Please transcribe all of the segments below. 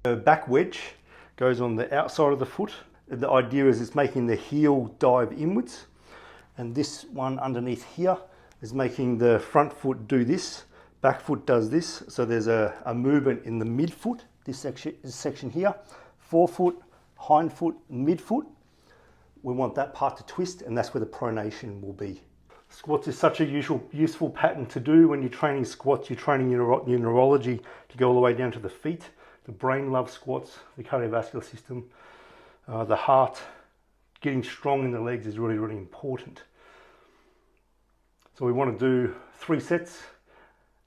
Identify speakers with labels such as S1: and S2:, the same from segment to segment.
S1: The back wedge goes on the outside of the foot. The idea is it's making the heel dive inwards, and this one underneath here is making the front foot do this, back foot does this. So there's a movement in the midfoot, this section here, forefoot, hind foot, midfoot. We want that part to twist, and that's where the pronation will be. Squats is such a useful pattern to do when you're training squats. You're training your neurology to go all the way down to the feet. The brain loves squats, the cardiovascular system, the heart. Getting strong in the legs is really, really important. So we want to do 3 sets,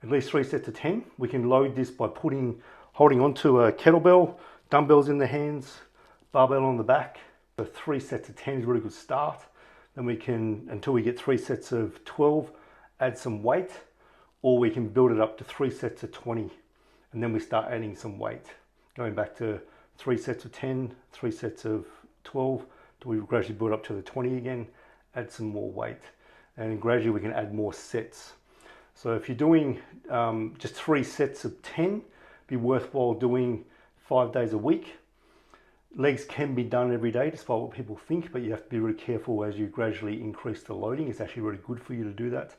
S1: at least 3 sets of 10. We can load this by holding onto a kettlebell, dumbbells in the hands, barbell on the back. So 3 sets of 10 is a really good start. Then we can, until we get 3 sets of 12, add some weight, or we can build it up to 3 sets of 20, and then we start adding some weight. Going back to 3 sets of 10, 3 sets of 12, till we gradually build up to the 20 again, add some more weight, and gradually we can add more sets. So if you're doing just 3 sets of 10, it'd be worthwhile doing 5 days a week. Legs can be done every day, despite what people think, but you have to be really careful as you gradually increase the loading. It's actually really good for you to do that.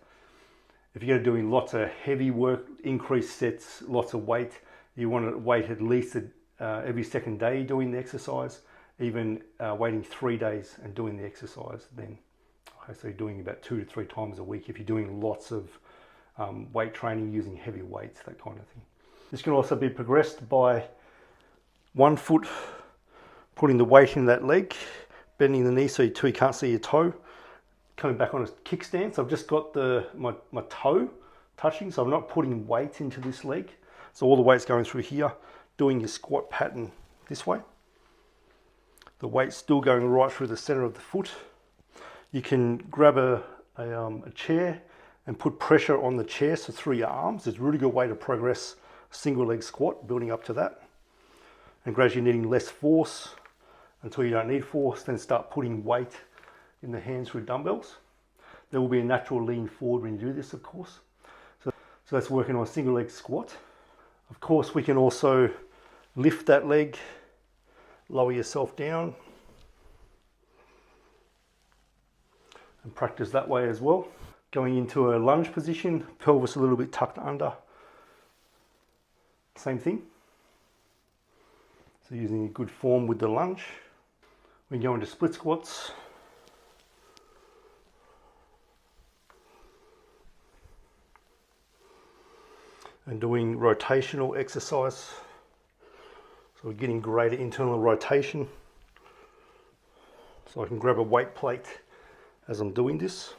S1: If you're doing lots of heavy work, increased sets, lots of weight, you want to wait at least every second day doing the exercise, even waiting 3 days and doing the exercise then. Okay, so you're doing about 2 to 3 times a week if you're doing lots of weight training using heavy weights, that kind of thing. This can also be progressed by 1 foot putting the weight in that leg, bending the knee so you can't see your toe, coming back on a kickstand. So I've just got my toe touching, so I'm not putting weight into this leg. So all the weight's going through here, doing your squat pattern this way. The weight's still going right through the center of the foot. You can grab a chair and put pressure on the chair, so through your arms. It's a really good way to progress a single leg squat, building up to that. And gradually needing less force until you don't need force, then start putting weight in the hands through dumbbells. There will be a natural lean forward when you do this, of course. So that's working on a single leg squat. Of course, we can also lift that leg, lower yourself down, and practice that way as well. Going into a lunge position, pelvis a little bit tucked under. Same thing. So using a good form with the lunge. We go into split squats. And doing rotational exercise. So we're getting greater internal rotation. So I can grab a weight plate as I'm doing this.